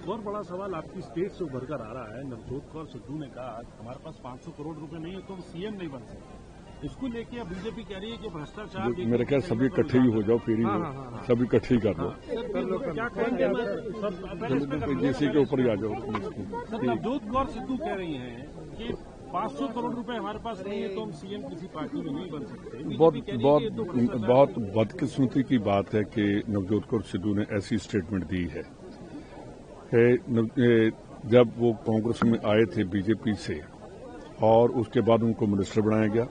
और बड़ा सवाल आपकी स्टेट से उभर कर आ रहा है। नवजोत कौर सिद्धू ने कहा हमारे पास 500 करोड़ रुपए नहीं है तो हम सीएम नहीं बन सकते। इसको लेके अब बीजेपी कह रही है कि भ्रष्टाचार मेरे ख्याल सभी इकट्ठे ही हो जाओ, फिर सभी इकट्ठे ही कर दो, क्या कहेंगे जेसी के ऊपर ही आ जाओ। नवजोत कौर सिद्धू कह रही है कि 500 करोड़ रुपए हमारे पास नहीं है तो हम सीएम किसी पार्टी में नहीं बन सकते। बहुत बदकिस्मती की बात है कि नवजोत कौर सिद्धू ने ऐसी स्टेटमेंट दी है। जब वो कांग्रेस में आए थे बीजेपी से और उसके बाद उनको मिनिस्टर बनाया गया,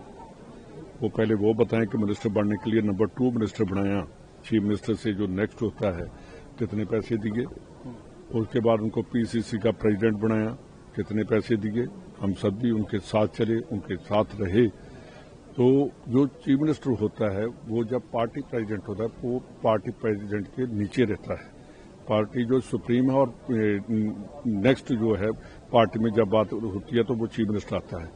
वो पहले वो बताएं कि मिनिस्टर बनने के लिए नंबर 2 मिनिस्टर बनाया, चीफ मिनिस्टर से जो नेक्स्ट होता है कितने पैसे दिए। उसके बाद उनको पीसीसी का प्रेसिडेंट बनाया, कितने पैसे दिए। हम सब भी उनके साथ चले, उनके साथ रहे। तो जो चीफ मिनिस्टर होता है वो जब पार्टी प्रेसिडेंट होता है वो पार्टी प्रेसिडेंट के नीचे रहता है। पार्टी जो सुप्रीम है और नेक्स्ट जो है पार्टी में जब बात होती है तो वो चीफ मिनिस्टर आता है।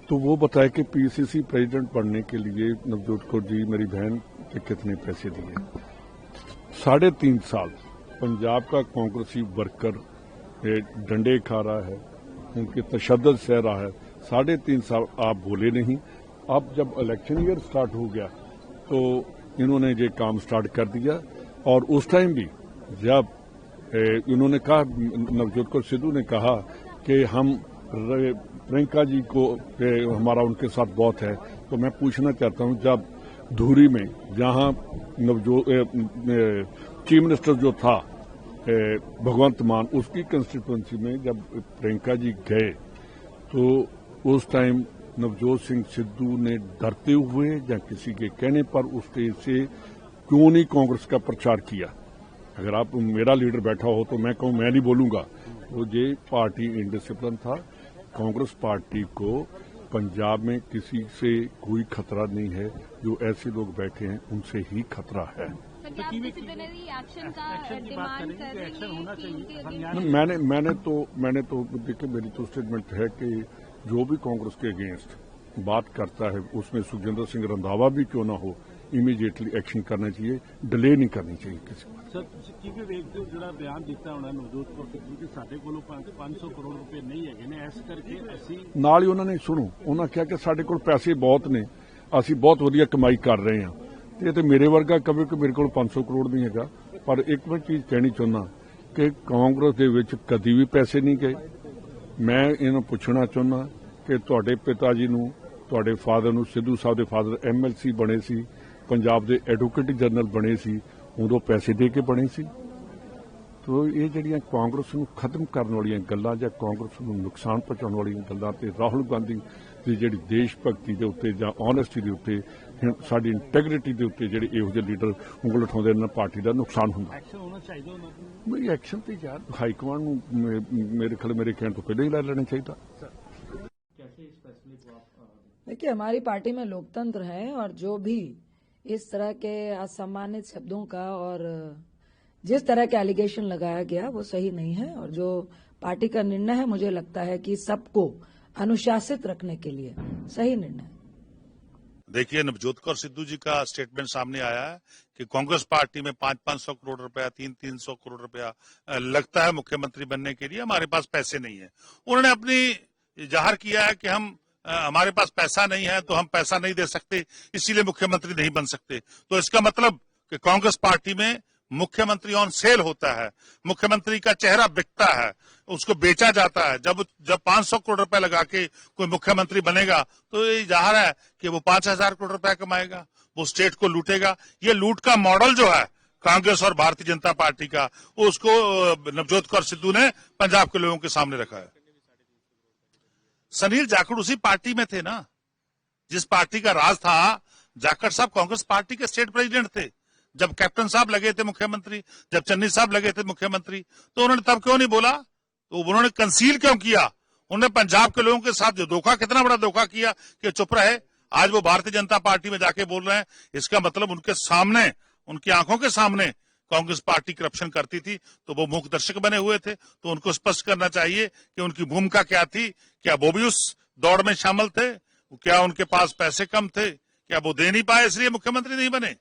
तो वो बताए कि पीसीसी प्रेसिडेंट बनने के लिए नवजोत कौर जी मेरी बहन के कितने पैसे दिए। 3.5 साल पंजाब का कांग्रेसी वर्कर डंडे खा रहा है, उनके तशद्दुद सह रहा है। 3.5 साल आप बोले नहीं। अब जब इलेक्शन ईयर स्टार्ट हो गया तो इन्होंने ये काम स्टार्ट कर दिया। और उस टाइम भी जब इन्होंने कहा, नवजोत कौर सिद्धू ने कहा कि हम प्रियंका जी को हमारा उनके साथ बहुत है, तो मैं पूछना चाहता हूं जब धूरी में जहां चीफ मिनिस्टर जो था भगवंत मान, उसकी कंस्टिट्यूएंसी में जब प्रियंका जी गए तो उस टाइम नवजोत सिंह सिद्धू ने डरते हुए या किसी के कहने पर उस स्टेज से क्यों नहीं कांग्रेस का प्रचार किया। अगर आप मेरा लीडर बैठा हो तो मैं कहूं मैं नहीं बोलूंगा। तो ये पार्टी इंडिसिप्लिन था। कांग्रेस पार्टी को पंजाब में किसी से कोई खतरा नहीं है। जो ऐसे लोग बैठे हैं उनसे ही खतरा है। मैंने तो देखिए मेरी तो स्टेटमेंट है कि जो भी कांग्रेस के अगेंस्ट बात करता है उसमें सुखजिंदर सिंह रंधावा भी क्यों ना हो, इमीडिएटली एक्शन करना चाहिए, डिले नहीं करनी चाहिए किसी को। सर ਕਿਵੇਂ ਵੇਖਦੇ ਹੋ ਜਿਹੜਾ ਬਿਆਨ ਦਿੱਤਾ ਹੋਣਾ ਨਵਜੋਤ ਕੌਰ ਸਿੱਧੂ ਕਿ ਸਾਡੇ ਕੋਲੋਂ 500 ਕਰੋੜ ਰੁਪਏ ਨਹੀਂ ਹੈਗੇ ਨੇ, ਇਸ ਕਰਕੇ ਅਸੀਂ ਨਾਲ ਹੀ ਉਹਨਾਂ ਨੇ ਸੁਣੋ ਉਹਨਾਂ ਕਿਹਾ ਕਿ ਸਾਡੇ ਕੋਲ ਪੈਸੇ ਬਹੁਤ ਨੇ, ਅਸੀਂ ਬਹੁਤ ਵਧੀਆ ਕਮਾਈ ਕਰ ਰਹੇ ਹਾਂ। ਤੇ ਮੇਰੇ ਵਰਗਾ ਕਵੇ ਕਿ ਮੇਰੇ ਕੋਲ 500 ਕਰੋੜ ਨਹੀਂ ਹੈਗਾ। ਪਰ ਇੱਕ ਮੈਂ ਚੀਜ਼ ਕਹਿਣੀ ਚਾਹੁੰਦਾ ਕਿ ਕਾਂਗਰਸ ਦੇ ਵਿੱਚ ਕਦੀ ਵੀ ਪੈਸੇ ਨਹੀਂ ਗਏ। ਮੈਂ ਇਹਨੂੰ ਪੁੱਛਣਾ ਚਾਹੁੰਦਾ ਕਿ ਤੁਹਾਡੇ ਪਿਤਾ ਜੀ ਨੂੰ, ਤੁਹਾਡੇ ਫਾਦਰ ਨੂੰ, ਸਿੱਧੂ ਸਾਹਿਬ ਦੇ ਫਾਦਰ ਐਮਐਲਸੀ ਬਣੇ ਸੀ, ਪੰਜਾਬ ਦੇ ਐਡਵੋਕੇਟ ਜਨਰਲ ਬਣੇ ਸੀ, ਉਦੋਂ ਪੈਸੇ ਦੇ ਕੇ ਬਣੇ ਸੀ। तो ये ਜਿਹੜੀਆਂ ਕਾਂਗਰਸ ਨੂੰ ਖਤਮ ਕਰਨ ਵਾਲੀਆਂ ਗੱਲਾਂ ਜਾਂ ਕਾਂਗਰਸ ਨੂੰ ਨੁਕਸਾਨ ਪਹੁੰਚਾਉਣ ਵਾਲੀਆਂ ਗੱਲਾਂ ਤੇ ਰਾਹੁਲ ਗਾਂਧੀ ਦੀ ਜਿਹੜੀ ਦੇਸ਼ ਭਗਤੀ ਦੇ ਉੱਤੇ ਜਾਂ ਓਨੈਸਟੀ ਦੇ ਉੱਤੇ, ਸਾਡੀ ਇੰਟੈਗ੍ਰਿਟੀ ਦੇ ਉੱਤੇ ਜਿਹੜੇ ਇਹੋ ਜਿਹੇ ਲੀਡਰ ਉਂਗਲ ਉਠਾਉਂਦੇ ਨੇ, ਪਾਰਟੀ ਦਾ ਨੁਕਸਾਨ ਹੁੰਦਾ। ਐਕਸ਼ਨ ਹੋਣਾ ਚਾਹੀਦਾ ਉਹਨਾਂ ਨੂੰ। ਮੇਰੀ ਐਕਸ਼ਨ ਤੇ ਯਾਰ ਹਾਈ ਕਮਾਂਡ ਨੂੰ ਮੇਰੇ ਕਹਿਣ ਤੋਂ ਪਹਿਲਾਂ ਹੀ ਲੈ ਲੈਣਾ ਚਾਹੀਦਾ। देखिए हमारी पार्टी में लोकतंत्र है और जो भी इस तरह के असम्मानित शब्दों का और जिस तरह के एलिगेशन लगाया गया वो सही नहीं है। और जो पार्टी का निर्णय है मुझे लगता है कि सबको अनुशासित रखने के लिए सही निर्णय। देखिए नवजोत कौर सिद्धू जी का स्टेटमेंट सामने आया है कि कांग्रेस पार्टी में 500 करोड़ रुपया 300 करोड़ रुपया लगता है मुख्यमंत्री बनने के लिए, हमारे पास पैसे नहीं है। उन्होंने अपनी जाहिर किया है कि हमारे पास पैसा नहीं है तो हम पैसा नहीं दे सकते, इसीलिए मुख्यमंत्री नहीं बन सकते। तो इसका मतलब कि कांग्रेस पार्टी में मुख्यमंत्री ऑन सेल होता है, मुख्यमंत्री का चेहरा बिकता है, उसको बेचा जाता है। जब 500 करोड़ रुपए लगा के कोई मुख्यमंत्री बनेगा तो ये जाहिर है कि वो 5000 करोड़ रुपए कमाएगा, वो स्टेट को लूटेगा। ये लूट का मॉडल जो है कांग्रेस और भारतीय जनता पार्टी का, उसको नवजोत कौर सिद्धू ने पंजाब के लोगों के सामने रखा है। सनील जाखड़ उसी पार्टी में थे ना, जिस पार्टी का राज था। जाखड़ साहब कांग्रेस पार्टी के स्टेट प्रेसिडेंट थे जब कैप्टन साहब लगे थे मुख्यमंत्री, जब चन्नी साहब लगे थे मुख्यमंत्री। तो उन्होंने तब क्यों नहीं बोला? तो उन्होंने कंसील क्यों किया? उन्होंने पंजाब के लोगों के साथ जो धोखा, कितना बड़ा धोखा किया कि चुप रहे। आज वो भारतीय जनता पार्टी में जाके बोल रहे हैं, इसका मतलब उनके सामने, उनकी आंखों के सामने कांग्रेस पार्टी करप्शन करती थी तो वो मूक दर्शक बने हुए थे। तो उनको स्पष्ट करना चाहिए कि उनकी भूमिका क्या थी। क्या वो भी उस दौड़ में शामिल थे? क्या उनके पास पैसे कम थे? क्या वो दे नहीं पाए इसलिए मुख्यमंत्री नहीं बने?